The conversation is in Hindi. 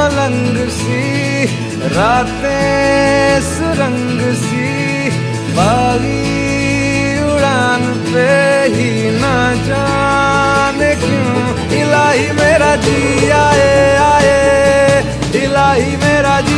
मलंग सी, रातें सुरंग सी, बागी उड़ान पे ही ना जाने क्यों इलाही मेरा जी आए आए, इलाही मेरा जी